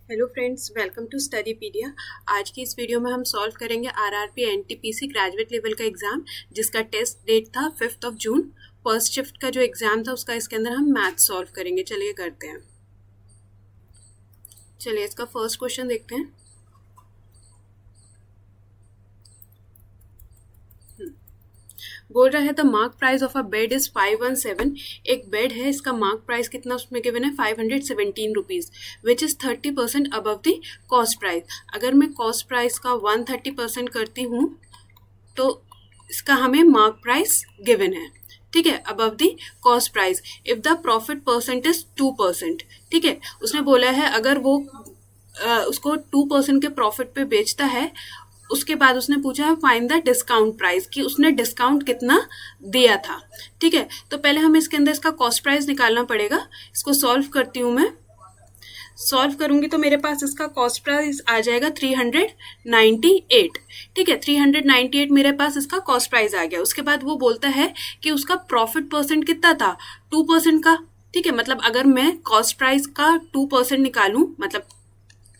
Hello friends, welcome to Studypedia. आज की इस वीडियो में हम सॉल्व करेंगे आरआरपी एनटीपीसी ग्रेजुएट लेवल का एग्जाम, जिसका टेस्ट डेट था 5 जून। फर्स्ट शिफ्ट का जो एग्जाम था उसका इसके अंदर हम मैथ सॉल्व करेंगे। चलिए करते हैं। चलिए इसका फर्स्ट क्वेश्चन देखते हैं। बोल रहा है the mark price of a bed is 517। एक बेड है, इसका मार्क प्राइस कितना उसमें गिवन है 517 rupees, which is 30% above the cost price. अगर मैं कॉस्ट प्राइस का 130% करती हूँ तो इसका हमें मार्क प्राइस गिवन है, ठीक है, above the cost price. If the profit percent is 2%, ठीक है, उसने बोला है अगर वो उसको 2% के प्रॉफिट पे बेचता है। उसके बाद उसने पूछा है फाइंड द डिस्काउंट प्राइस, कि उसने डिस्काउंट कितना दिया था, ठीक है। तो पहले हमें इसके अंदर इसका कॉस्ट प्राइस निकालना पड़ेगा। इसको सॉल्व करती हूँ मैं। सॉल्व करूंगी तो मेरे पास इसका कॉस्ट प्राइस आ जाएगा 398, ठीक है। 398 मेरे पास इसका कॉस्ट प्राइस आ गया। उसके बाद वो बोलता है कि उसका प्रॉफिट परसेंट कितना था, 2% का, ठीक है। मतलब अगर मैं कॉस्ट प्राइस का 2% निकालूं, मतलब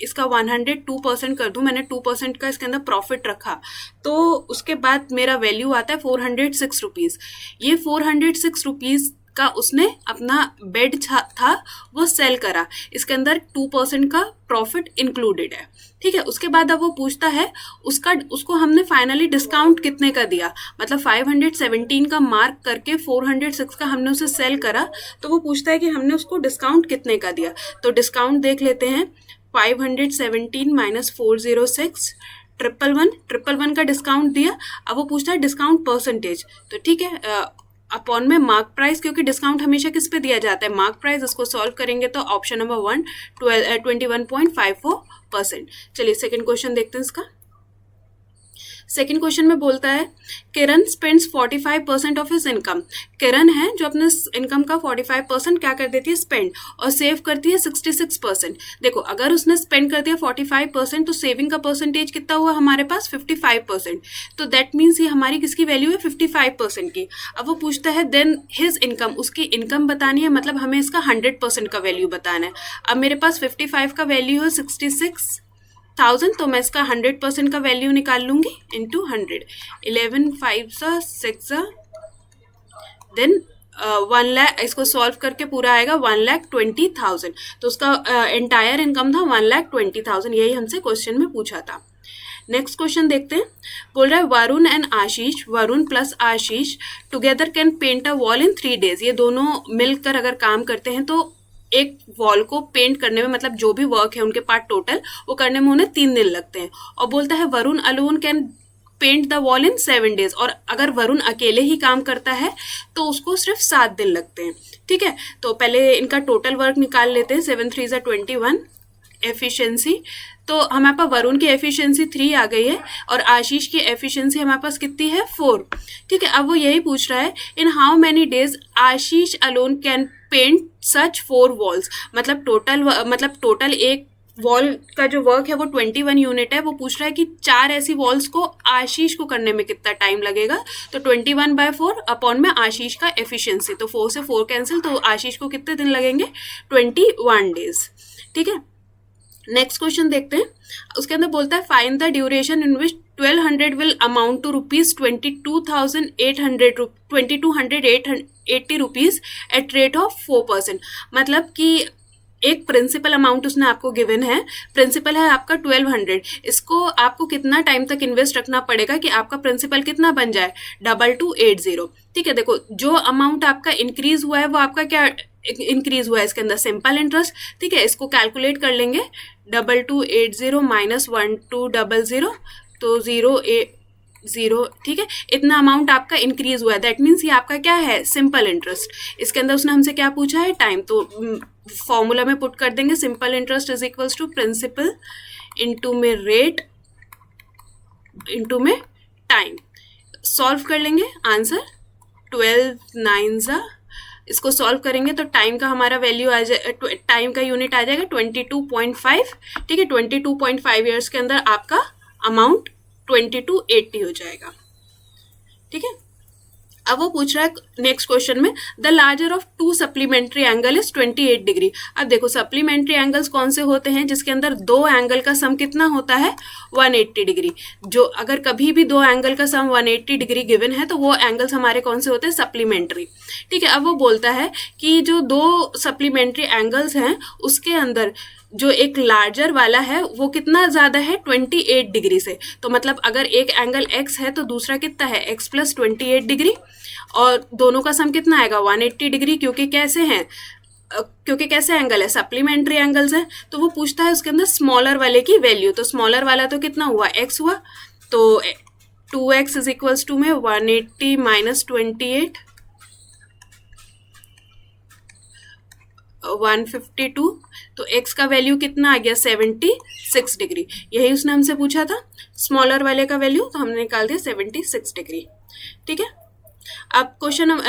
इसका 102% कर दूं, मैंने 2% का इसके अंदर प्रॉफिट रखा, तो उसके बाद मेरा वैल्यू आता है 406 रुपीज। ये 406 रुपीज का उसने अपना बेड था वो सेल करा। इसके अंदर 2% का प्रॉफिट इंक्लूडेड है, ठीक है। उसके बाद अब वो पूछता है उसको हमने फाइनली डिस्काउंट कितने का दिया। मतलब 517 का मार्क करके 406 का हमने उसे सेल करा, तो वो पूछता है कि हमने उसको डिस्काउंट कितने का दिया। तो डिस्काउंट देख लेते हैं। 517 माइनस 406, 111 का डिस्काउंट दिया। अब वो पूछता है डिस्काउंट परसेंटेज, तो ठीक है, अपॉन में मार्क प्राइस, क्योंकि डिस्काउंट हमेशा किस पे दिया जाता है, मार्क प्राइस। इसको सॉल्व करेंगे तो ऑप्शन नंबर 1 21.54%। चलिए सेकंड क्वेश्चन देखते हैं इसका। सेकेंड क्वेश्चन में बोलता है किरण स्पेंड्स 45% ऑफ हिज इनकम। किरण है जो अपने इनकम का 45% क्या कर देती है, स्पेंड, और सेव करती है 66%। देखो अगर उसने स्पेंड कर दिया 45%, तो सेविंग का परसेंटेज कितना हुआ हमारे पास 55%। तो दैट मीन्स ये हमारी किसकी वैल्यू है 55% की। अब वो पूछता है देन हिज इनकम, उसकी इनकम बतानी है, मतलब हमें इसका 100% का वैल्यू बताना है। अब मेरे पास 55 का वैल्यू है 66,000, तो मैं इसका 100% का वैल्यू निकाल लूंगी इंटू 100। 11 5 6, देन 1 लाख। इसको सॉल्व करके पूरा आएगा 1,20,000। तो उसका एंटायर इनकम था 1,20,000। यही हमसे क्वेश्चन में पूछा था। नेक्स्ट क्वेश्चन देखते हैं। बोल रहा है Varun and Ashish, Varun plus Ashish together can paint a wall in 3 days। ये दोनों मिलकर अगर काम करते हैं तो एक वॉल को पेंट करने में, मतलब जो भी वर्क है उनके पार्ट टोटल, वो करने में उन्हें 3 दिन लगते हैं। और बोलता है Varun alone can paint the wall in 7 days। और अगर वरुण अकेले ही काम करता है तो उसको सिर्फ 7 दिन लगते हैं, ठीक है। तो पहले इनका टोटल वर्क निकाल लेते हैं। 7 3 21 एफिशिएंसी। तो हमारे पास वरुण की एफिशिएंसी 3 आ गई है और आशीष की एफिशिएंसी हमारे पास कितनी है 4, ठीक है। अब वो यही पूछ रहा है in how many days Ashish alone can paint such 4 walls. मतलब टोटल एक वॉल का जो वर्क है वो 21 यूनिट है। वो पूछ रहा है कि 4 ऐसी वॉल्स को आशीष को करने में कितना टाइम लगेगा। तो 21/4 अपॉन में आशीष का एफिशिएंसी, तो 4 से 4 कैंसिल, तो आशीष को कितने दिन लगेंगे 21 डेज, ठीक है। नेक्स्ट क्वेश्चन देखते हैं। उसके अंदर बोलता है find the duration in which 1200 will amount to rupees 22,880 rupees at rate of 4%। मतलब कि एक प्रिंसिपल अमाउंट उसने आपको गिवन है। प्रिंसिपल है आपका 1200, इसको आपको कितना टाइम तक इन्वेस्ट रखना पड़ेगा कि आपका प्रिंसिपल कितना बन जाए 2280, ठीक है। देखो जो अमाउंट आपका इंक्रीज हुआ है वो आपका क्या इंक्रीज हुआ है, इसके अंदर सिंपल इंटरेस्ट, ठीक है। इसको कैलकुलेट कर लेंगे 2280 माइनस 1200, तो 0, ठीक है। इतना अमाउंट आपका इंक्रीज हुआ है, दैट मीन्स ये आपका क्या है सिंपल इंटरेस्ट। इसके अंदर उसने हमसे क्या पूछा है टाइम, तो फॉर्मूला में पुट कर देंगे simple interest is equals to principal into में रेट इंटू में टाइम। सॉल्व कर लेंगे आंसर 12 9 इसको सॉल्व करेंगे तो टाइम का हमारा वैल्यू आ जाए, टाइम का यूनिट आ जाएगा 22.5, ठीक है। 22.5 ईयर्स के अंदर आपका अमाउंट 2280 हो जाएगा, ठीक है। अब वो पूछ रहा है नेक्स्ट क्वेश्चन में, the larger of to supplementary angle is 28 degree. अब देखो सप्लीमेंट्री एंगल्स कौन से होते हैं जिसके अंदर दो एंगल का सम कितना होता है 180 डिग्री। जो अगर कभी भी दो एंगल का सम 180 डिग्री गिवन है तो वो एंगल्स हमारे कौन से होते हैं सप्लीमेंट्री। ठीक है, अब वो बोलता है कि जो दो सप्लीमेंट्री एंगल्स हैं उसके अंदर जो एक लार्जर वाला है वो कितना ज्यादा है 28 डिग्री से। तो मतलब अगर एक एंगल x है तो दूसरा कितना है x प्लस 28 डिग्री, और दोनों का सम कितना आएगा 180 डिग्री, क्योंकि कैसे एंगल है सप्लीमेंट्री एंगल्स है। तो वो पूछता है उसके अंदर स्मॉलर वाले की वैल्यू, तो स्मॉलर वाला तो कितना हुआ x हुआ, तो 2x इज इक्वल्स टू में 180 माइनस 28 152, तो x का वैल्यू कितना आ गया 76 डिग्री। यही उसने हमसे पूछा था स्मॉलर वाले का वैल्यू, तो हमने निकाल दिया 76 डिग्री। ठीक है, अब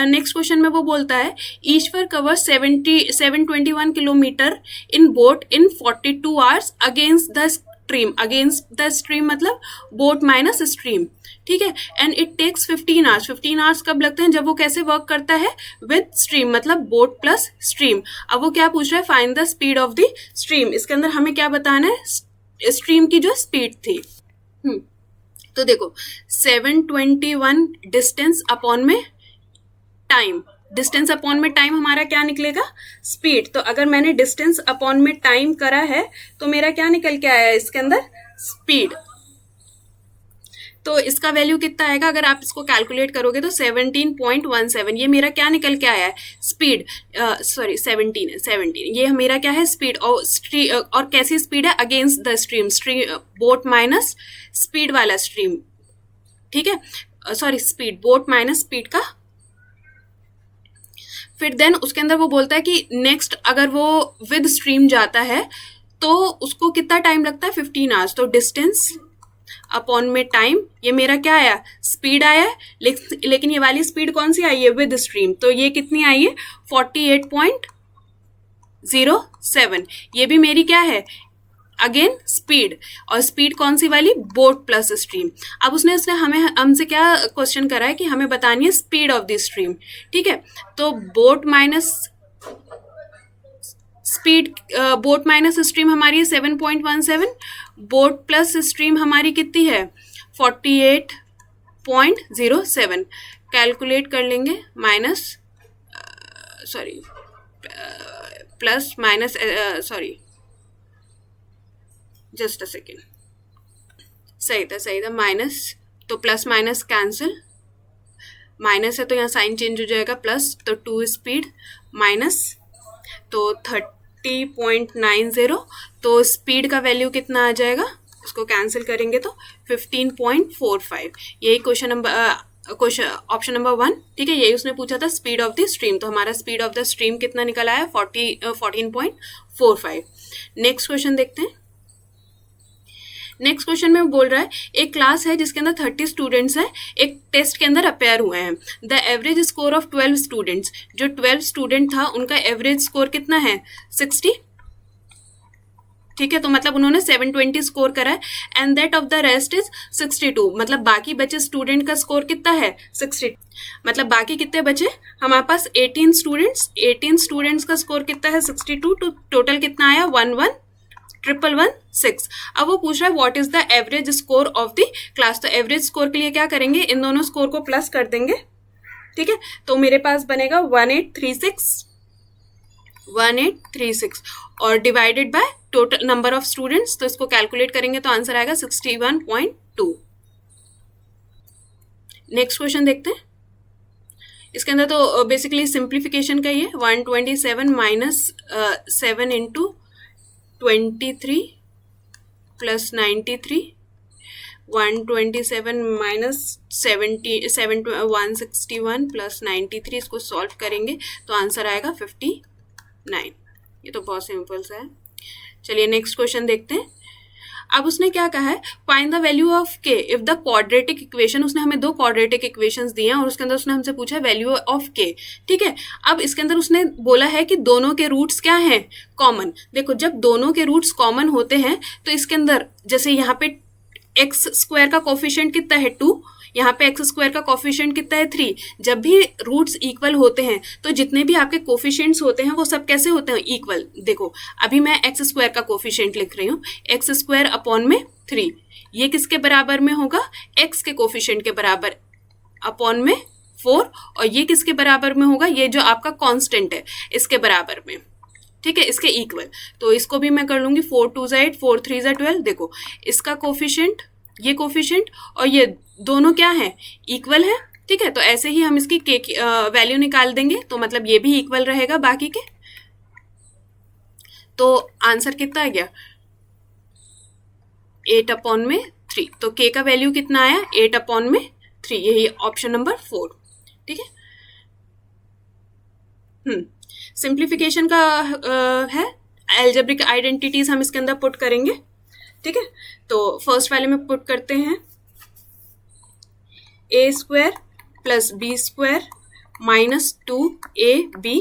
नेक्स्ट क्वेश्चन में वो बोलता है Ishwar cover 721 kilometre in boat in 42 hours against the stream मतलब बोट माइनस स्ट्रीम। ठीक है, and it takes 15 hours. 15 hours कब लगते हैं, जब वो कैसे वर्क करता है विद स्ट्रीम मतलब बोट प्लस स्ट्रीम। अब वो क्या पूछ रहा है, find the speed of the stream. इसके अंदर हमें क्या बताना है, स्ट्रीम की जो स्पीड थी। तो देखो 721 डिस्टेंस अपॉन में टाइम, डिस्टेंस अपॉन में टाइम हमारा क्या निकलेगा स्पीड। तो अगर मैंने डिस्टेंस अपॉन में टाइम करा है तो मेरा क्या निकल के आया इसके अंदर स्पीड। तो इसका वैल्यू कितना आएगा, अगर आप इसको कैलकुलेट करोगे तो 17.17। ये मेरा क्या निकल के आया है स्पीड, सॉरी 17 है, 17 ये मेरा क्या है स्पीड। और कैसी स्पीड है against the stream, boat minus speed वाला स्ट्रीम। ठीक है, sorry speed boat minus speed का। फिर देन उसके अंदर वो बोलता है कि नेक्स्ट अगर वो विद स्ट्रीम जाता है तो उसको कितना टाइम लगता है 15 आवर्स। तो डिस्टेंस अपॉन में टाइम, ये मेरा क्या आया स्पीड आया है, लेकिन ये वाली स्पीड कौन सी आई है विद स्ट्रीम, तो ये कितनी आई है 48.07। ये भी मेरी क्या है अगेन स्पीड, और स्पीड कौन सी वाली बोट प्लस स्ट्रीम। अब उसने हमसे क्या क्वेश्चन करा है कि हमें बतानी है स्पीड ऑफ द स्ट्रीम। ठीक है, तो boat minus speed, boat minus stream हमारी है 7.17, बोट प्लस स्ट्रीम हमारी कितनी है 48.07। कैलकुलेट कर लेंगे minus sorry plus minus sorry just a second, सही था माइनस, तो प्लस माइनस कैंसिल, माइनस है तो यहाँ साइन चेंज हो जाएगा प्लस, तो 2 स्पीड माइनस तो 30.90, तो स्पीड का वैल्यू कितना आ जाएगा, इसको कैंसिल करेंगे तो 15.45। यही ऑप्शन नंबर 1। ठीक है, यही उसने पूछा था स्पीड ऑफ द स्ट्रीम, तो हमारा स्पीड ऑफ द स्ट्रीम कितना निकल आया 14.45। नेक्स्ट क्वेश्चन देखते हैं। नेक्स्ट क्वेश्चन में बोल रहा है एक क्लास है जिसके अंदर 30 स्टूडेंट्स हैं, एक टेस्ट के अंदर अपेयर हुए हैं। The average score of 12 students, जो 12 स्टूडेंट था उनका एवरेज स्कोर कितना है 60। ठीक है, तो मतलब उन्होंने 720 स्कोर करा है, and that of the rest is 62। मतलब बाकी बचे स्टूडेंट का स्कोर कितना है 60। मतलब बाकी कितने बचे हमारे पास 18 स्टूडेंट्स का स्कोर कितना है 62, तो टोटल कितना आया 11,116। अब वो पूछ रहा है what is the average score of the class. तो एवरेज स्कोर के लिए क्या करेंगे, इन दोनों स्कोर को प्लस कर देंगे। ठीक है, तो मेरे पास बनेगा 1836 और divided by total number of students, तो इसको कैलकुलेट करेंगे तो आंसर आएगा 61.2। नेक्स्ट क्वेश्चन देखते हैं। इसके अंदर तो बेसिकली सिंप्लीफिकेशन का ही है। 127 minus 7 into 23 plus 93, 127 minus 161 plus 93, इसको सॉल्व करेंगे तो आंसर आएगा 59। ये तो बहुत सिंपल सा है। चलिए नेक्स्ट क्वेश्चन देखते हैं। अब उसने क्या कहा है, फाइंड द वैल्यू ऑफ के इफ द क्वाड्रेटिक इक्वेशन। उसने हमें 2 क्वाड्रेटिक इक्वेशंस दिए हैं और उसके अंदर उसने हमसे पूछा वैल्यू ऑफ के। ठीक है, अब इसके अंदर उसने बोला है कि दोनों के रूट्स क्या हैं कॉमन। देखो जब दोनों के रूट्स कॉमन होते हैं तो इसके अंदर जैसे यहाँ पे x स्क्वायर का कोफिशिएंट कितना है 2, यहाँ पे एक्स स्क्वायर का कोफिशिएंट कितना है 3। जब भी रूट्स इक्वल होते हैं तो जितने भी आपके कोफिशिएंट्स होते हैं वो सब कैसे होते हैं, इक्वल। देखो अभी मैं एक्स स्क्वायर का कोफिशिएंट लिख रही हूँ, एक्स स्क्वायर अपॉन में 3, ये किसके बराबर में होगा, एक्स के कोफिशिएंट के बराबर अपॉन में 4, और ये किसके बराबर में होगा, ये जो आपका कांस्टेंट है इसके बराबर में, ठीक है, इसके इक्वल। तो इसको भी मैं कर लूंगी 4 2 ज़ा 8, 4 3 ज़ा 12। देखो इसका कोफिशिएंट, ये कोफिशिएंट और ये दोनों क्या है, इक्वल है, ठीक है। तो ऐसे ही हम इसकी के की वैल्यू निकाल देंगे, तो मतलब ये भी इक्वल रहेगा बाकी के। तो आंसर कितना आ गया, 8 अपॉन में 3। तो के का वैल्यू कितना आया, 8 अपॉन में 3, यही ऑप्शन नंबर 4, ठीक है। सिंप्लीफिकेशन का है, एल्जेब्रिक आइडेंटिटीज हम इसके अंदर पुट करेंगे, ठीक है। तो फर्स्ट वाले में पुट करते हैं A square plus B square minus 2ab,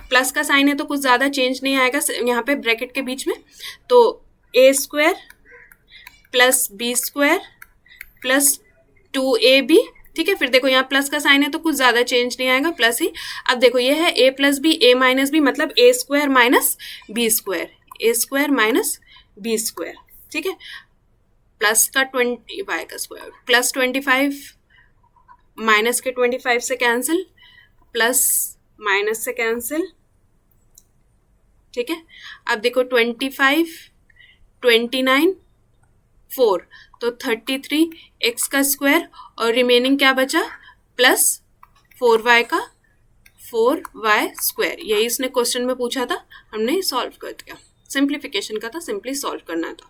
plus का साइन है तो कुछ ज़्यादा चेंज नहीं आएगा यहाँ पे ब्रैकेट के बीच में। तो A square plus B square plus 2ab, ठीक है। फिर देखो यहाँ प्लस का साइन है तो कुछ ज़्यादा चेंज नहीं आएगा, प्लस ही। अब देखो ये है a plus B, a minus B, मतलब A square minus B square, A square minus B square, ठीक है। प्लस का 20 y का स्क्वायर, प्लस 25 माइनस के 25 से कैंसिल, प्लस माइनस से कैंसिल, ठीक है। अब देखो 25 29 4, तो 33 x का स्क्वायर और रिमेनिंग क्या बचा, प्लस 4y का 4y स्क्वायर। यही इसने क्वेश्चन में पूछा था, हमने सॉल्व कर दिया। सिंप्लीफिकेशन का था, सिंपली सॉल्व करना था।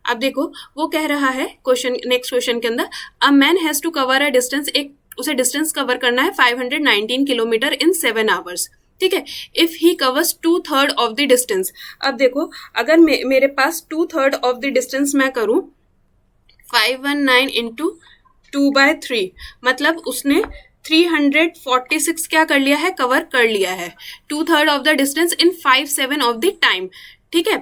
अब देखो वो कह रहा है क्वेश्चन, नेक्स्ट क्वेश्चन के अंदर, a man has to cover a distance, एक उसे डिस्टेंस कवर करना है 519 किलोमीटर इन 7 आवर्स, ठीक है। If he covers 2/3 of the distance. अब देखो अगर मेरे पास 2/3 ऑफ द डिस्टेंस मैं करूं 519 इंटू 2/3, मतलब उसने 346 क्या कर लिया है, कवर कर लिया है, 2/3 of the distance in 5/7 of the time, ठीक है।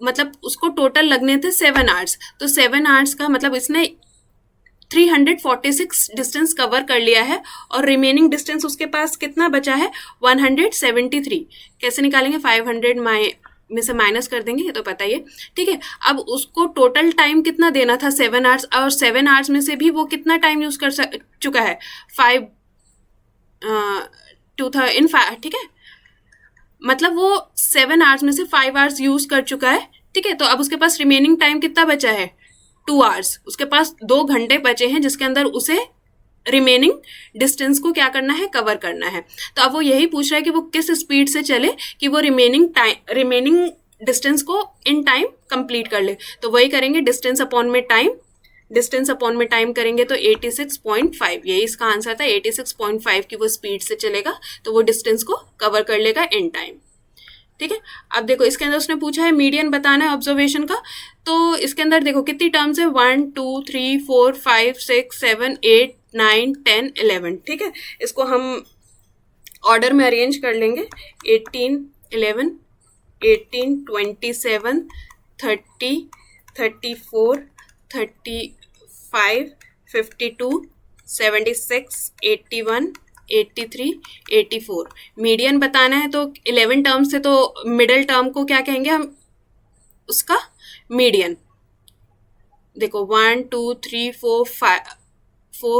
मतलब उसको टोटल लगने थे 7 आवर्स, तो 7 आवर्स का मतलब इसने 346 डिस्टेंस कवर कर लिया है, और रिमेनिंग डिस्टेंस उसके पास कितना बचा है, 173। कैसे निकालेंगे, 500 में से माइनस कर देंगे, ये तो पता ही है, ठीक है। अब उसको टोटल टाइम कितना देना था, 7 आवर्स, और 7 आवर्स में से भी वो कितना टाइम यूज कर चुका है, 5 इन 5, ठीक है। मतलब वो 7 आवर्स में से 5 आवर्स यूज कर चुका है, ठीक है। तो अब उसके पास रिमेनिंग टाइम कितना बचा है, 2 आवर्स, उसके पास 2 घंटे बचे हैं जिसके अंदर उसे रिमेनिंग डिस्टेंस को क्या करना है, कवर करना है। तो अब वो यही पूछ रहा है कि वो किस स्पीड से चले कि वो रिमेनिंग डिस्टेंस को इन टाइम कंप्लीट कर ले। तो वही करेंगे, डिस्टेंस अपॉन में टाइम, डिस्टेंस अपॉन में टाइम करेंगे तो 86.5, यही इसका आंसर था, 86.5 की वो स्पीड से चलेगा तो वो डिस्टेंस को कवर कर लेगा इन टाइम, ठीक है। अब देखो इसके अंदर उसने पूछा है मीडियन बताना है ऑब्जर्वेशन का, तो इसके अंदर देखो कितनी टर्म्स है, 1 2 3 4 5 6 7 8 9 10 11, ठीक है। इसको हम ऑर्डर में अरेंज कर लेंगे, 18 11 18 27 30 34 35 52 76 81 83 84। मीडियन बताना है तो 11 टर्म से तो मिडिल टर्म को क्या कहेंगे हम, उसका मीडियन। देखो 1 2 3 4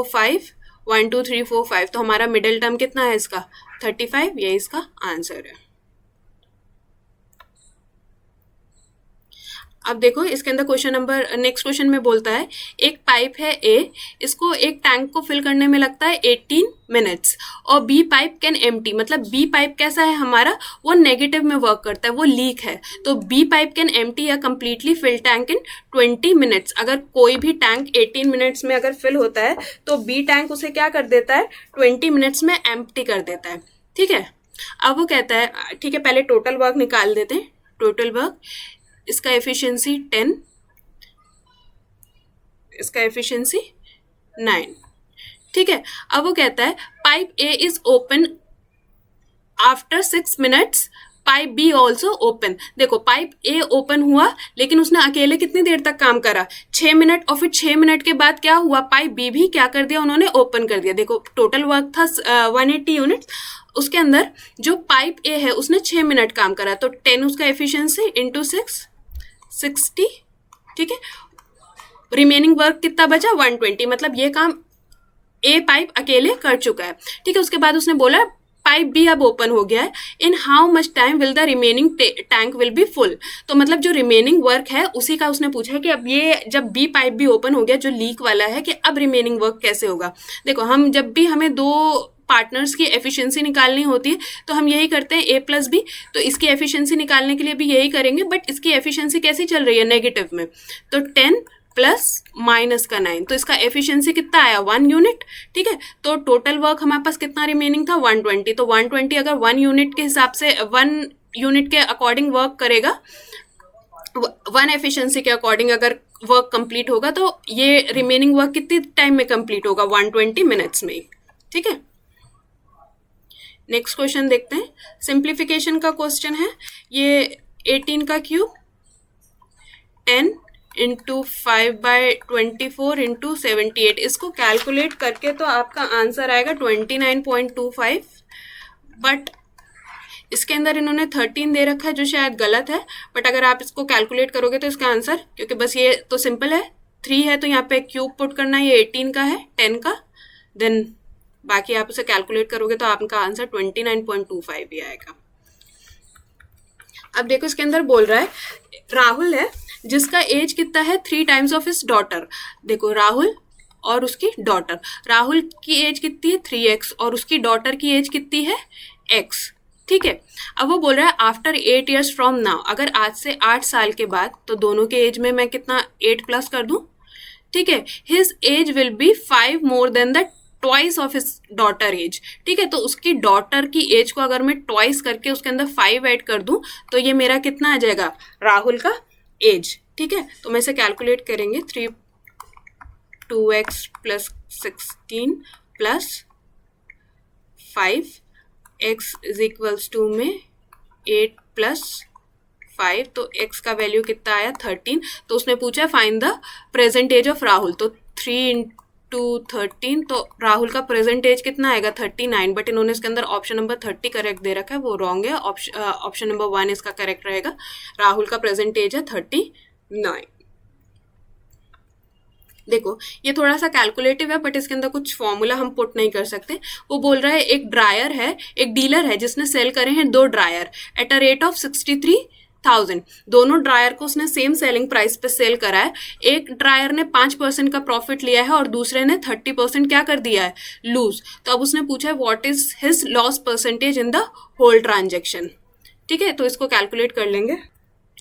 5 1 2 3 4 5, तो हमारा मिडिल टर्म कितना है इसका, 35, ये इसका आंसर है। अब देखो इसके अंदर क्वेश्चन नंबर, नेक्स्ट क्वेश्चन में बोलता है एक पाइप है ए, इसको एक टैंक को फिल करने में लगता है 18 मिनट्स, और बी पाइप कैन एम्प्टी, मतलब बी पाइप कैसा है हमारा, वो नेगेटिव में वर्क करता है, वो लीक है। तो बी पाइप कैन एम्प्टी या completely fill tank in 20 minutes. अगर कोई भी टैंक 18 मिनट्स में अगर फिल होता है तो बी टैंक उसे क्या कर देता है, 20 मिनट्स में एम्प्टी कर देता है, ठीक है। अब वो कहता है, ठीक है, पहले टोटल वर्क निकाल देते हैं। टोटल वर्क, इसका एफिशिएंसी 10, इसका एफिशिएंसी 9, ठीक है। अब वो कहता है pipe A is open after 6 minutes pipe B also open. देखो पाइप ए ओपन हुआ लेकिन उसने अकेले कितनी देर तक काम करा, 6 मिनट, और फिर 6 मिनट के बाद क्या हुआ, पाइप बी भी क्या कर दिया, उन्होंने ओपन कर दिया। देखो टोटल वर्क था 180 यूनिट, उसके अंदर जो पाइप ए है उसने 6 मिनट काम करा, तो 10 उसका एफिशिएंसी इंटू 6 60, ठीक है। रिमेनिंग वर्क कितना बचा, 120, मतलब ये काम ए पाइप अकेले कर चुका है, ठीक है। उसके बाद उसने बोला पाइप बी अब ओपन हो गया है, in how much time will the remaining tank will be full. तो मतलब जो रिमेनिंग वर्क है उसी का उसने पूछा है कि अब ये जब बी पाइप भी ओपन हो गया जो लीक वाला है, कि अब रिमेनिंग वर्क कैसे होगा। देखो हम जब भी हमें दो पार्टनर्स की एफिशिएंसी निकालनी होती है तो हम यही करते हैं, ए प्लस बी, तो इसकी एफिशिएंसी निकालने के लिए भी यही करेंगे, बट इसकी एफिशिएंसी कैसी चल रही है, नेगेटिव में, तो 10 प्लस माइनस का 9, तो इसका एफिशिएंसी कितना आया, 1 यूनिट, ठीक है। तो टोटल वर्क हमारे पास कितना रिमेनिंग था, 120, तो 120 अगर 1 यूनिट के हिसाब से 1 यूनिट के अकॉर्डिंग वर्क करेगा, 1 एफिशिएंसी के अकॉर्डिंग अगर वर्क कंप्लीट होगा, तो ये रिमेनिंग वर्क कितनी टाइम में कंप्लीट होगा, 120 मिनट्स में, ठीक है। नेक्स्ट क्वेश्चन देखते हैं, सिंप्लीफिकेशन का क्वेश्चन है ये, 18 का क्यूब 10 इंटू 5/24 इंटू 78, इसको कैलकुलेट करके तो आपका आंसर आएगा 29.25, बट इसके अंदर इन्होंने 13 दे रखा है जो शायद गलत है, बट अगर आप इसको कैलकुलेट करोगे तो इसका आंसर, क्योंकि बस ये तो सिंपल है, 3 है तो यहाँ पे क्यूब पुट करना है, ये 18 का है 10 का, देन बाकी आप उसे कैलकुलेट करोगे तो आपका आंसर 29.25 भी आएगा। अब देखो इसके अंदर बोल रहा है राहुल है जिसका एज कितना है 3 टाइम्स ऑफ हिज डॉटर। देखो राहुल और उसकी डॉटर, राहुल की एज कितनी है 3x और उसकी डॉटर की एज कितनी है x, ठीक है। अब वो बोल रहा है आफ्टर 8 years फ्रॉम नाउ, अगर आज से 8 साल के बाद, तो दोनों के एज में मैं कितना 8 प्लस कर दूं, ठीक है। His age will be 5 more than the twice of his daughter age, ठीक है। तो उसकी डॉटर की एज को अगर मैं ट्वाइस करके उसके अंदर 5 ऐड कर दूं तो ये मेरा कितना आ जाएगा, राहुल का एज, ठीक है। तो मैं इसे कैलकुलेट करेंगे, 2x plus 16 plus 5x is equals to में 8 प्लस 5, तो x का वैल्यू कितना आया 13। तो उसने पूछा find the present age of Rahul, तो 3 इंटू 13, तो राहुल का प्रेजेंट एज कितना आएगा 39, बट इन्होंने इसके अंदर ऑप्शन नंबर 30 करेक्ट दे रखा है, वो रॉन्ग है, ऑप्शन नंबर 1 इसका करेक्ट रहेगा। राहुल का प्रेजेंट एज है 39। देखो ये थोड़ा सा कैलकुलेटिव है, बट इसके अंदर कुछ फॉर्मूला हम पुट नहीं कर सकते। वो बोल रहा है एक ड्रायर है, एक डीलर है जिसने सेल करे हैं 2 dryer at a rate of 63,000, दोनों ड्रायर को उसने सेम सेलिंग प्राइस पे सेल करा है। एक ड्रायर ने 5% का प्रॉफिट लिया है और दूसरे ने 30% क्या कर दिया है, लूज। तो अब उसने पूछा है what is his loss percentage in the whole transaction, ठीक है। तो इसको कैलकुलेट कर लेंगे।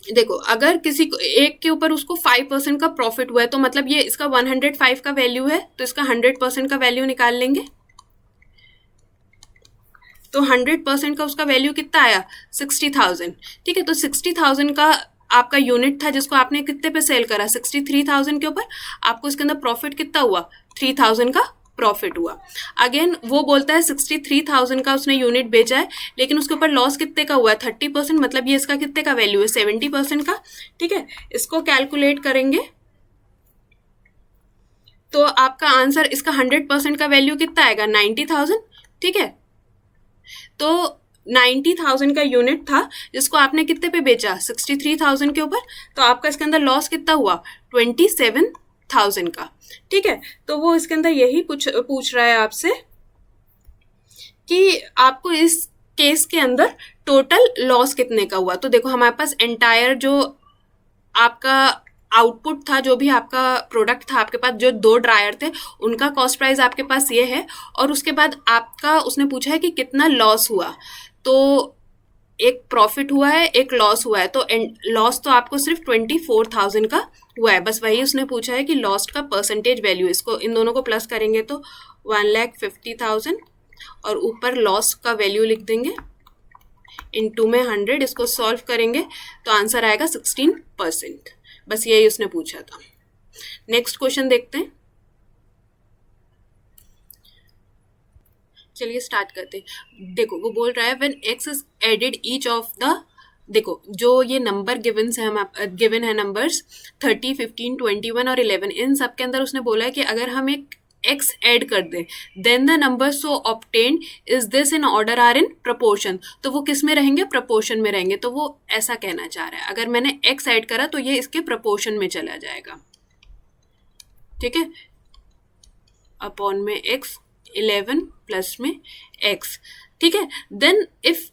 देखो अगर किसी को एक के ऊपर उसको 5% का प्रॉफिट हुआ है, तो मतलब ये इसका 105 का वैल्यू है, तो इसका 100% का वैल्यू निकाल लेंगे। तो 100% का उसका वैल्यू कितना आया 60,000, ठीक है। तो 60,000 का आपका यूनिट था जिसको आपने कितने पे सेल करा, 63,000 के ऊपर, आपको इसके अंदर प्रॉफिट कितना हुआ 3,000 का प्रॉफिट हुआ। अगेन वो बोलता है 63,000 का उसने यूनिट बेचा है, लेकिन उसके ऊपर लॉस कितने का हुआ है 30%, मतलब ये इसका कितने का वैल्यू है 70% का, ठीक है। इसको कैलकुलेट करेंगे तो आपका आंसर, इसका 100% का वैल्यू कितना आएगा 90,000, ठीक है। तो 90,000 का यूनिट था जिसको आपने कितने पे बेचा 63,000 के ऊपर, तो आपका इसके अंदर लॉस कितना हुआ 27,000 का, ठीक है। तो वो इसके अंदर यही पूछ रहा है आपसे कि आपको इस केस के अंदर टोटल लॉस कितने का हुआ। तो देखो हमारे पास एंटायर जो आपका आउटपुट था, जो भी आपका प्रोडक्ट था, आपके पास जो 2 ड्रायर थे उनका कॉस्ट प्राइस आपके पास ये है, और उसके बाद आपका उसने पूछा है कि कितना लॉस हुआ, तो एक प्रॉफिट हुआ है एक लॉस हुआ है, तो लॉस तो आपको सिर्फ 24,000 का हुआ है, बस वही उसने पूछा है कि लॉस का परसेंटेज वैल्यू। इसको इन दोनों को प्लस करेंगे तो 1,50,000 और ऊपर लॉस का वैल्यू लिख देंगे इनटू में 100, इसको सॉल्व करेंगे तो आंसर आएगा 16%। बस यही उसने पूछा था। नेक्स्ट क्वेश्चन देखते हैं। चलिए स्टार्ट करते हैं। देखो वो बोल रहा है when X is added each of the, देखो जो ये नंबर गिवन है नंबर्स 30, 15, 21 और 11, इन सब के अंदर उसने बोला है कि अगर हम एक x ऐड कर दें then the number so obtained is this in order are in proportion, तो वो किस में रहेंगे, प्रपोर्शन में रहेंगे। तो वो ऐसा कहना चाह रहा है अगर मैंने x ऐड करा तो ये इसके प्रपोर्शन में चला जाएगा, ठीक है, अपॉन में x 11 प्लस में x, ठीक है। देन इफ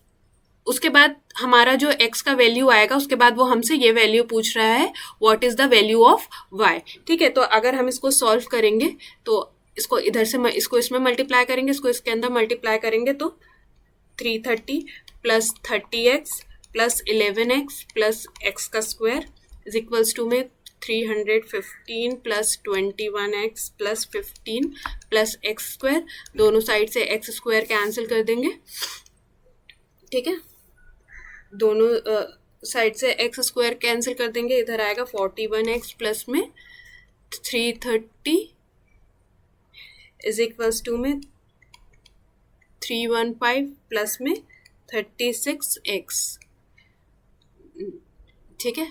उसके बाद हमारा जो x का वैल्यू आएगा उसके बाद वो हमसे ये वैल्यू पूछ रहा है what is the value of y, ठीक है। तो अगर हम इसको सॉल्व करेंगे तो इसको इधर से इसको इसमें मल्टीप्लाई करेंगे, इसको इसके अंदर मल्टीप्लाई करेंगे तो 330 plus 30x plus 11x plus x का स्क्वायर इज इक्वल्स टू में 315 plus 21x plus 15 plus x square, दोनों साइड से x स्क्वायर कैंसिल कर देंगे, ठीक है, दोनों साइड से x स्क्वायर कैंसिल कर देंगे, इधर आएगा 41x प्लस में 330 इज इक्वल्स टू में 315 प्लस में 36x, ठीक है।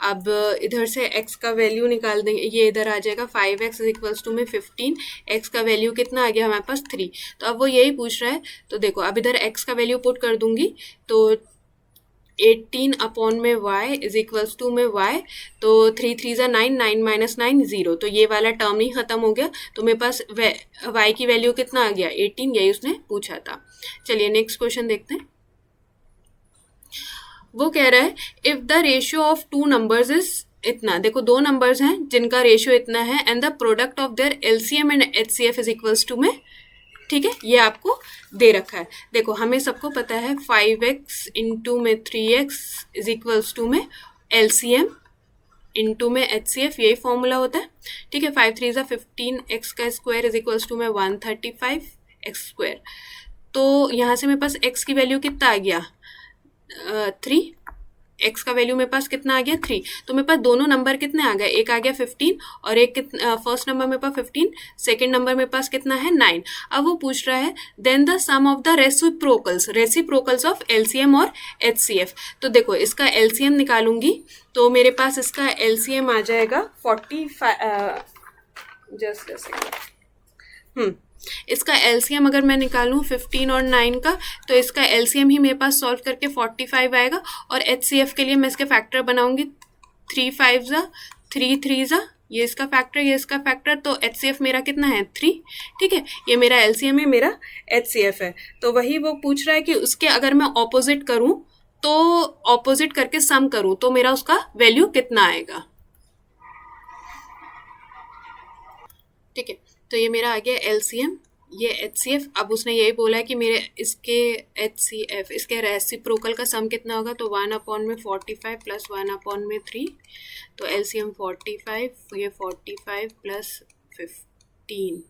अब इधर से x का वैल्यू निकाल देंगे, ये इधर आ जाएगा 5x इज इक्वल्स टू में 15, x का वैल्यू कितना आ गया हमारे पास 3, तो अब वो यही पूछ रहा है। तो देखो अब इधर x का वैल्यू पुट कर दूंगी तो 18 अपॉन में y इज इक्वल्स टू में y, तो 3 3 ज़ा 9, 9 माइनस 9 0, तो ये वाला टर्म ही खत्म हो गया, तो मेरे पास y की वैल्यू कितना आ गया 18, यही उसने पूछा था। चलिए नेक्स्ट क्वेश्चन देखते हैं। वो कह रहा है if the ratio of two numbers is इतना, देखो दो नंबर्स हैं जिनका रेशियो इतना है and the product of their LCM and HCF is equals to में, ठीक है, ये आपको दे रखा है। देखो हमें सबको पता है 5x इंटू में 3x इज इक्वल्स टू में एलसीएम इंटू में एचसीएफ, यही फॉर्मूला होता है, ठीक है। 5 3 ज़ा 15, x का स्क्वायर इज इक्वल्स टू में 135 x स्क्वायर, तो यहाँ से मेरे पास x की वैल्यू कितना आ गया 3, x का वैल्यू मेरे पास कितना आ गया 3, तो मेरे पास दोनों नंबर कितने आ गए, एक आ गया 15 और एक फर्स्ट नंबर मेरे पास 15, सेकंड नंबर मेरे पास कितना है 9। अब वो पूछ रहा है then the sum of the reciprocals of LCM और एचसीएफ, तो देखो इसका एलसीएम निकालूंगी तो मेरे पास इसका एलसीएम आ जाएगा 45, जस्ट अ सेकंड, इसका एलसीएम अगर मैं निकालूं 15 और 9 का तो इसका एलसीएम ही मेरे पास सॉल्व करके 45 आएगा, और एचसीएफ के लिए मैं इसके फैक्टर बनाऊंगी 3 5 ज़ा 3 3 ज़ा, ये इसका फैक्टर ये इसका फैक्टर, तो एचसीएफ मेरा कितना है 3, ठीक है, ये मेरा एलसीएम है मेरा एचसीएफ है। तो वही वो पूछ रहा है कि उसके अगर मैं ऑपोजिट करूं तो ऑपोजिट करके सम करूं तो मेरा उसका वैल्यू कितना आएगा, ठीक है। तो ये मेरा आ गया एलसीएम, ये एचसीएफ। अब उसने यही बोला है कि मेरे इसके एचसीएफ इसके रेसिप्रोकल का सम कितना होगा, तो 1 अपॉन में 45 प्लस 1 अपॉन में 3, तो एलसीएम 45, ये 45 प्लस 15,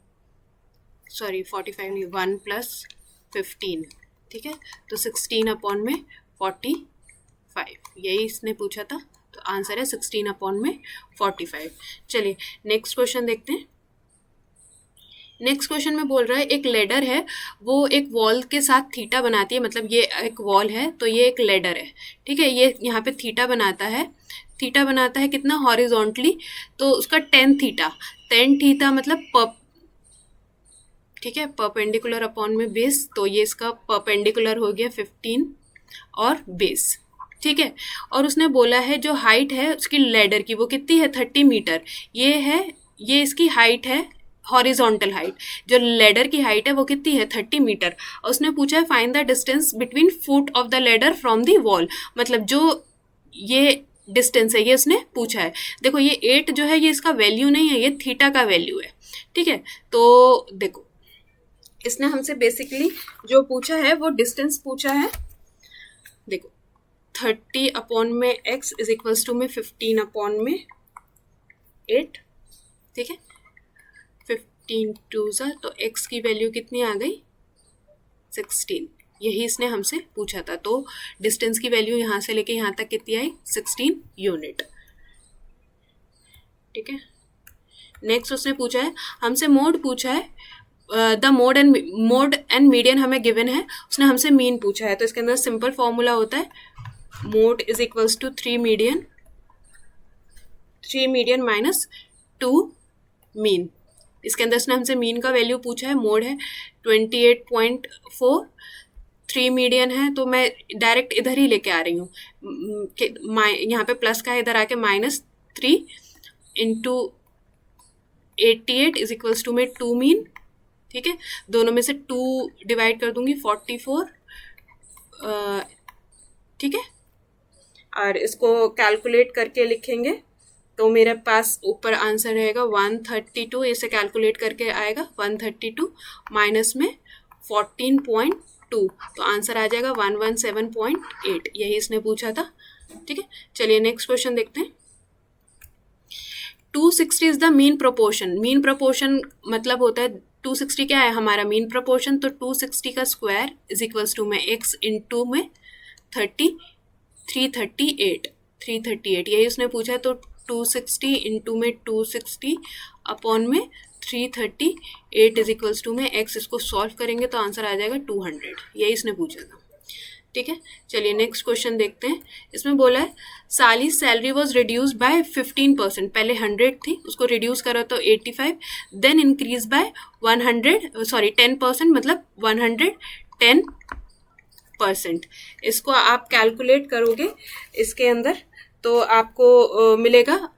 सॉरी 45 नहीं 1 प्लस 15, ठीक है, तो 16 अपॉन में 45, यही इसने पूछा था, तो आंसर है 16 अपॉन में 45। चलिए नेक्स्ट क्वेश्चन देखते हैं। नेक्स्ट क्वेश्चन में बोल रहा है एक लेडर है, वो एक वॉल के साथ थीटा बनाती है, मतलब ये एक वॉल है तो ये एक लेडर है, ठीक है, ये यहाँ पे थीटा बनाता है कितना हॉरिजॉन्टली, तो उसका 10 थीटा मतलब ठीक है, परपेंडिकुलर अपॉन में बेस, तो ये इसका परपेंडिकुलर हो गया 15 और बेस, ठीक है। और उसने बोला है जो हाइट है उसकी लेडर की वो कितनी है 30 मीटर, ये इसकी हाइट है हॉरिजॉन्टल हाइट, जो लेडर की हाइट है वो कितनी है 30 मीटर, और उसने पूछा है find the distance between foot of the ladder from the wall, मतलब जो ये डिस्टेंस है ये उसने पूछा है। देखो ये 8 जो है ये इसका वैल्यू नहीं है, ये थीटा का वैल्यू है, ठीक है। तो देखो इसने हमसे बेसिकली जो पूछा है वो डिस्टेंस पूछा है, देखो 30 अपॉन में x इज इक्वल्स टू में 15 अपॉन में 8, ठीक है, 15 2 ज़ा, तो x की वैल्यू कितनी आ गई 16, यही इसने हमसे पूछा था। तो डिस्टेंस की वैल्यू यहाँ से लेके यहाँ तक कितनी आई 16 यूनिट, ठीक है। नेक्स्ट उसने पूछा है हमसे मोड पूछा है द मोड एंड मीडियन हमें गिवन है, उसने हमसे मीन पूछा है, तो इसके अंदर सिंपल फॉर्मूला होता है mode is equals to 3 median minus 2 mean. इसके अंदर इसने हमसे मीन का वैल्यू पूछा है, मोड है 28.4, 3 मीडियन है, तो मैं डायरेक्ट इधर ही लेके आ रही हूँ, यहाँ पे प्लस का है, इधर आके -3 इंटू 88 इज इक्वल्स टू में 2 मीन। ठीक है, दोनों में से 2 डिवाइड कर दूंगी 44। ठीक है, और इसको कैलकुलेट करके लिखेंगे तो मेरे पास ऊपर आंसर रहेगा 132, इसे कैलकुलेट करके आएगा 132 माइनस में 14.2, तो आंसर आ जाएगा 117.8, यही इसने पूछा था। ठीक है, चलिए नेक्स्ट क्वेश्चन देखते हैं। 260 is the mean proportion. Mean proportion मतलब होता है 260 क्या है हमारा मीन प्रोपोर्शन, तो 260 का स्क्वायर इज इक्वल्स टू में x इंटू में 338, यही उसने पूछा है, तो 260 इंटू में 260 अपॉन में 338 इज इक्वल्स टू में x, इसको सॉल्व करेंगे तो आंसर आ जाएगा 200, यही इसने पूछा था। ठीक है, चलिए नेक्स्ट क्वेश्चन देखते हैं। इसमें बोला है साली सैलरी वॉज रिड्यूस बाय 15%, पहले 100 थी, उसको रिड्यूस करा तो 85, देन इंक्रीज बाय 10%, मतलब 110%। इसको आप कैलकुलेट करोगे इसके अंदर तो आपको मिलेगा,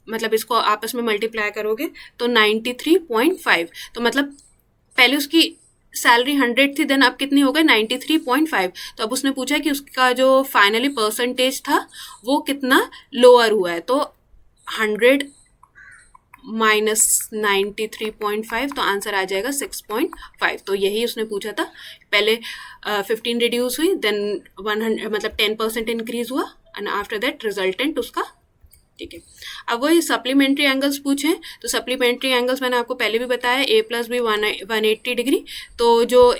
मतलब इसको आपस में मल्टीप्लाई करोगे तो 93.5, तो मतलब पहले उसकी सैलरी 100 थी, देन अब कितनी हो गई 93.5, तो अब उसने पूछा कि उसका जो फाइनली परसेंटेज था वो कितना लोअर हुआ है, तो 100 माइनस 93.5, तो आंसर आ जाएगा 6.5, तो यही उसने पूछा था। पहले 15 रिड्यूस हुई, देन 100 मतलब 10% इंक्रीज हुआ, एंड आफ्टर दैट रिजल्टेंट उसका। ठीक है, अब वही सप्लीमेंट्री एंगल्स पूछे, तो सप्लीमेंट्री एंगल्स मैंने आपको पहले भी बताया a प्लस बी 180 डिग्री, तो जो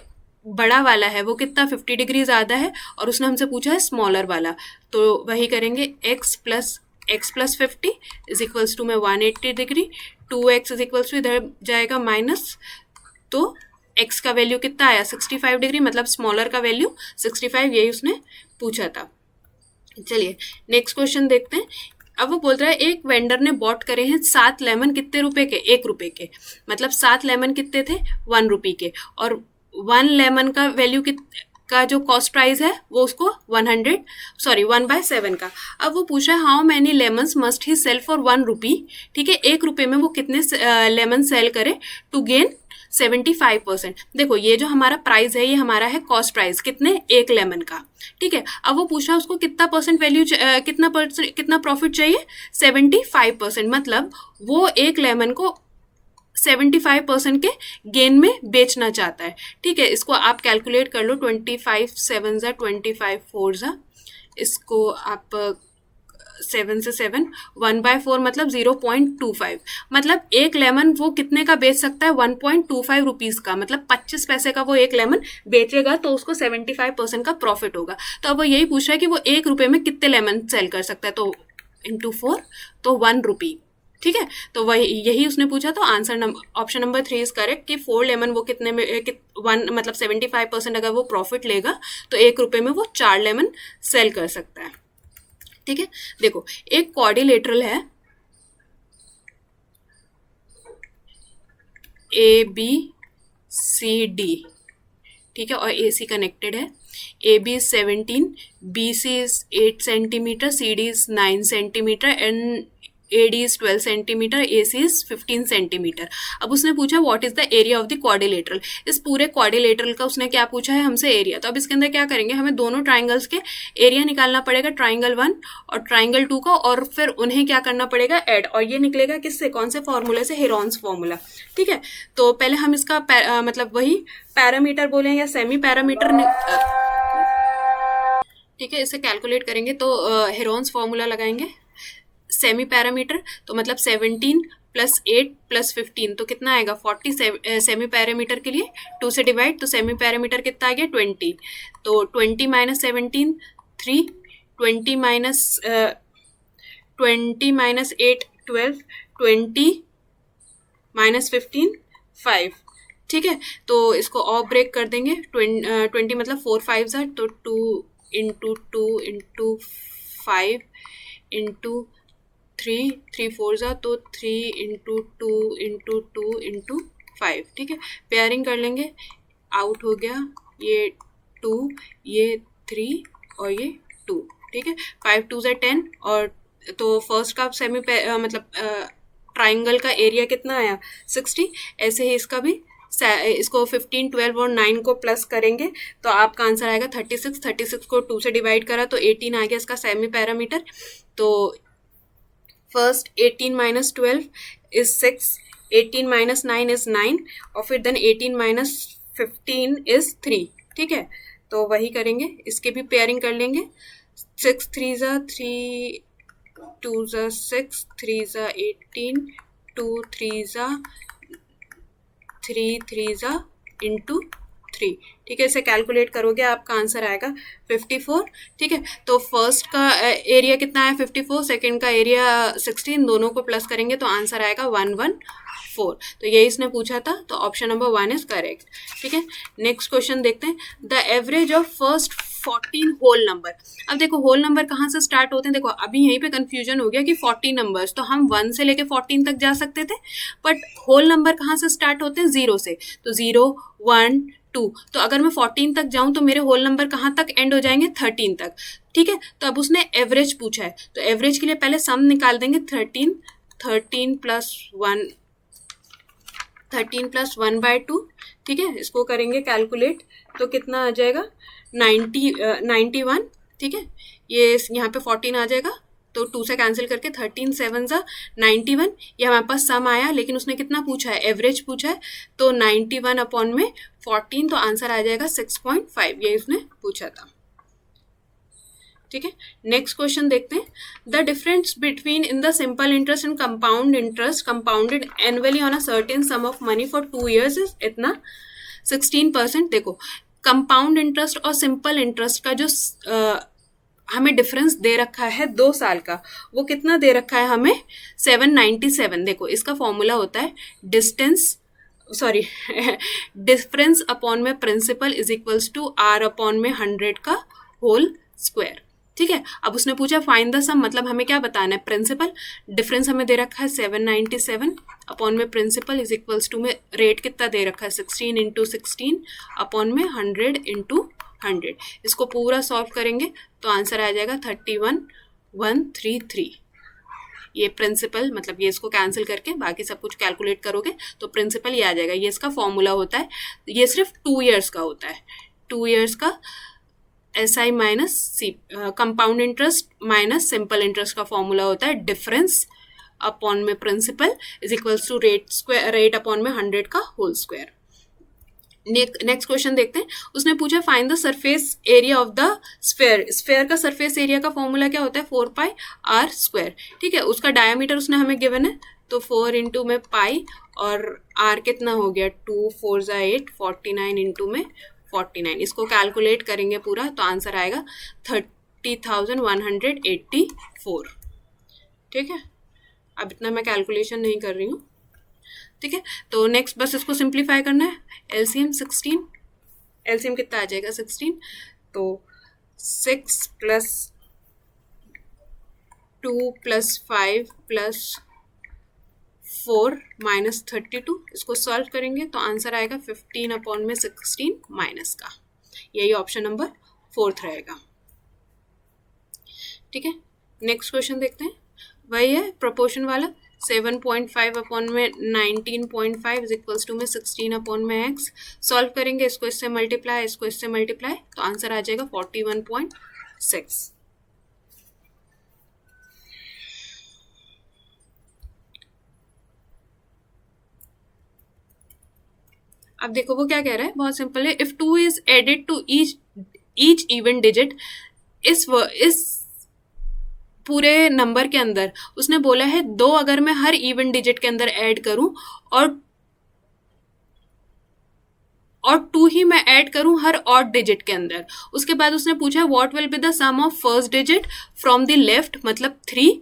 बड़ा वाला है वो कितना 50 डिग्री ज़्यादा है, और उसने हमसे पूछा है स्मॉलर वाला, तो वही करेंगे x plus 50 is equals to में 180 degree, 2x is equals to इधर जाएगा माइनस, तो x का वैल्यू कितना आया 65 डिग्री, मतलब स्मॉलर का वैल्यू 65, यही उसने पूछा था। चलिए नेक्स्ट क्वेश्चन देखते हैं। अब वो बोल रहा है एक वेंडर ने बॉट करे हैं 7 लेमन, कितने रुपए के, 1 रुपए के, मतलब 7 लेमन कितने थे 1 रुपये के, और 1 लेमन का वैल्यू का जो कॉस्ट प्राइस है वो उसको 1/7 का। अब वो पूछ रहा है how many lemons must he sell for 1 rupee. ठीक है, 1 रुपये में वो कितने लेमन सेल करे टू गेन 75%। देखो ये जो हमारा प्राइस है ये हमारा है कॉस्ट प्राइस, कितने 1 लेमन का। ठीक है, अब वो पूछ रहा है उसको कितना परसेंट वैल्यू कितना प्रॉफिट चाहिए 75%, मतलब वो 1 लेमन को 75% के गेन में बेचना चाहता है। ठीक है, इसको आप कैलकुलेट कर लो, 25 7 ज़ा 25 4 ज़ा, इसको आप 7 से 7 1/4 मतलब 0.25, मतलब 1 लेमन वो कितने का बेच सकता है 1.25 रुपीज़ का, मतलब 25 पैसे का वो 1 लेमन बेचेगा तो उसको 75% का प्रॉफिट होगा। तो अब वो यही पूछ रहा है कि वो 1 रुपये में कितने लेमन सेल कर सकता है, तो इंटू 4 तो 1 रुपी। ठीक है, तो वही यही उसने पूछा, तो answer option number 3 is correct कि 4 लेमन वो कितने में 1 मतलब 75% अगर वो प्रॉफिट लेगा तो 1 रुपये में वो 4 लेमन सेल कर सकता है। ठीक है, देखो एक क्वाड्रिलेटरल है ABCD, ठीक है, और AC कनेक्टेड है। AB is 17, BC is 8 centimetre, CD is 9 centimetre and AD is 12 centimetre, AC is 15 centimetre. अब उसने पूछा what is the area of the quadrilateral. इस पूरे क्वाड्रिलेटरल का उसने क्या पूछा है हमसे एरिया। तो अब इसके अंदर क्या करेंगे, हमें दोनों ट्राइंगल्स के एरिया निकालना पड़ेगा, ट्राइंगल 1 और ट्राइंगल 2 का, और फिर उन्हें क्या करना पड़ेगा ऐड, और ये निकलेगा किससे, कौन से फॉर्मूले से, हेरॉन्स फॉर्मूला। ठीक है, तो पहले हम इसका मतलब वही पैरामीटर बोले या सेमी पैरामीटर, ठीक है, इसे कैलकुलेट करेंगे तो हेरॉन्स फॉर्मूला लगाएंगे। सेमी पैरामीटर तो मतलब 17 प्लस 8 प्लस 15 तो कितना आएगा 40, सेमी पैरामीटर के लिए 2 से डिवाइड, तो सेमी पैरामीटर कितना आ गया 20, तो 20 माइनस 17 3, 20 माइनस 8 12, 20 माइनस 15 5, ठीक है, तो इसको और ब्रेक कर देंगे। 20 मतलब 4 5 ज़ा, तो 2 इंटू 5 इंटू 3 4 ज़ा, तो 3 इंटू 2 5। ठीक है, पेयरिंग कर लेंगे, आउट हो गया ये 2, ये 3 और ये 2। ठीक है, 5 2 ज़ा 10, और तो फर्स्ट का सेमी मतलब ट्राइंगल का एरिया कितना आया 60। ऐसे ही इसका भी इसको 15 12 और 9 को प्लस करेंगे तो आपका आंसर आएगा 36। 36 को 2 से डिवाइड करा तो 18 आ गया इसका सेमी पैरामीटर। तो first 18 minus 12 is 6, 18 minus 9 is 9, और फिर देन 18 माइनस 15 इज 3। ठीक है, तो वही करेंगे, इसके भी पेयरिंग कर लेंगे। 6 3 ज़ा 3, 2 ज़ा 6, 3 ज़ा 18, 2 3 ज़ा 3, 3 ज़ा इंटू 3। ठीक है, इसे कैलकुलेट करोगे आपका आंसर आएगा 54। ठीक है, तो फर्स्ट का एरिया कितना है 54, सेकंड का एरिया 16, दोनों को प्लस करेंगे तो आंसर आएगा 114। तो ये इसने पूछा था, तो ऑप्शन नंबर 1 इज करेक्ट। ठीक है, नेक्स्ट क्वेश्चन देखते हैं। The average of first 14 whole number. अब देखो होल नंबर कहाँ से स्टार्ट होते हैं, देखो अभी यहीं पे कंफ्यूजन हो गया कि 40 नंबर्स, तो हम 1 से लेके 14 तक जा सकते थे, बट होल नंबर कहाँ से स्टार्ट होते हैं 0 से, तो 0 1 2। तो अगर मैं 14 तक जाऊं तो मेरे होल नंबर कहाँ तक एंड हो जाएंगे 13 तक। ठीक है, तो अब उसने एवरेज पूछा है, तो एवरेज के लिए पहले सम निकाल देंगे। 13 प्लस 1/2। ठीक है, इसको करेंगे कैलकुलेट तो कितना आ जाएगा 91। ठीक है, ये यहाँ पे 14 आ जाएगा तो 2 से कैंसिल करके 13 7 ज़ा 91। ये हमारे पास सम आया, लेकिन उसने कितना पूछा है एवरेज पूछा है, तो 91 अपॉन में 14, तो आंसर आ जाएगा 6.5। ये उसने पूछा था। ठीक है, नेक्स्ट क्वेश्चन देखते हैं। The difference between in the simple interest and compound interest compounded annually on a certain some of money for 2 years is इतना 16%। देखो कंपाउंड इंटरेस्ट और सिंपल इंटरेस्ट का जो हमें डिफरेंस दे रखा है 2 साल का, वो कितना दे रखा है हमें 797। देखो इसका फॉर्मूला होता है डिफरेंस अपॉन में principal is equals to R upon में 100 का होल स्क्वायर। ठीक है, अब उसने पूछा फाइंड द सम, मतलब हमें क्या बताना है प्रिंसिपल। डिफरेंस हमें दे रखा है 797 अपॉन में प्रिंसिपल इज इक्वल्स टू में रेट कितना दे रखा है 16 इंटू 16 अपॉन में 100 इंटू 100। इसको पूरा सॉल्व करेंगे तो आंसर आ जाएगा 31133। ये प्रिंसिपल मतलब ये इसको कैंसिल करके बाकी सब कुछ कैलकुलेट करोगे तो प्रिंसिपल ये आ जाएगा। ये इसका फॉर्मूला होता है, ये सिर्फ 2 years का होता है। 2 years का SI minus C compound interest minus simple interest का फॉर्मूला होता है डिफरेंस अपॉन में principal is equals to rate upon में 100 का होल स्क्वायर। नेक्स्ट क्वेश्चन देखते हैं। उसने पूछा find the surface area of the sphere. Sphere का सरफेस एरिया का फॉर्मूला क्या होता है 4πr²। ठीक है, उसका डायमीटर उसने हमें गिवन है, तो 4 इंटू में पाई और r कितना हो गया 2 4 ज़ा 8 49 इंटू में 49। इसको कैलकुलेट करेंगे पूरा तो आंसर आएगा 30,184। ठीक है, अब इतना मैं कैलकुलेशन नहीं कर रही हूँ। ठीक है, तो नेक्स्ट बस इसको सिंप्लीफाई करना है। एलसीएम 16, एलसीएम कितना आ जाएगा 16, तो 6 प्लस 2 प्लस 5 प्लस 4 माइनस 32। इसको सॉल्व करेंगे तो आंसर आएगा 15 अपॉन में 16 माइनस का। यही ऑप्शन नंबर 4 रहेगा। ठीक है, नेक्स्ट क्वेश्चन देखते हैं। वही है प्रोपोर्शन वाला 7.5 अपॉन में 19.5 इज इक्वल्स टू में 16 अपॉन में x। सॉल्व करेंगे, इसको इससे मल्टीप्लाई, इसको इससे मल्टीप्लाई, तो आंसर आ जाएगा 41.6। अब देखो वो क्या कह रहा है, बहुत सिंपल है। If 2 is added to each even digit, इस पूरे नंबर के अंदर उसने बोला है 2 अगर मैं हर इवन डिजिट के अंदर ऐड करूं और 2 ही मैं ऐड करूं हर ऑड डिजिट के अंदर। उसके बाद उसने पूछा what will be the sum of first digit from the left, मतलब 3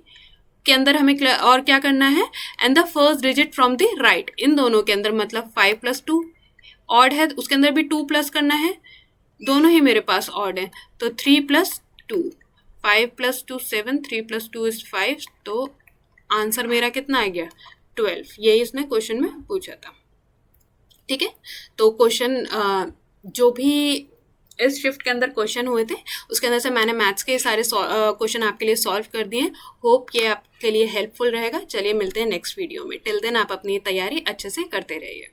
के अंदर हमें और क्या करना है, and the first digit from the right, इन दोनों के अंदर मतलब 5 + 2 ऑड है उसके अंदर भी 2 प्लस करना है, दोनों ही मेरे पास ऑड है, तो 3 + 2, 5 + 2 7, 3 + 2 is 5, तो आंसर मेरा कितना आ गया 12। यही इसने क्वेश्चन में पूछा था। ठीक है, तो क्वेश्चन जो भी इस शिफ्ट के अंदर क्वेश्चन हुए थे उसके अंदर से मैंने मैथ्स के सारे क्वेश्चन आपके लिए सॉल्व कर दिए। होप ये आपके लिए हेल्पफुल रहेगा। चलिए मिलते हैं नेक्स्ट वीडियो में। टिल देन आप अपनी तैयारी अच्छे से करते रहिए।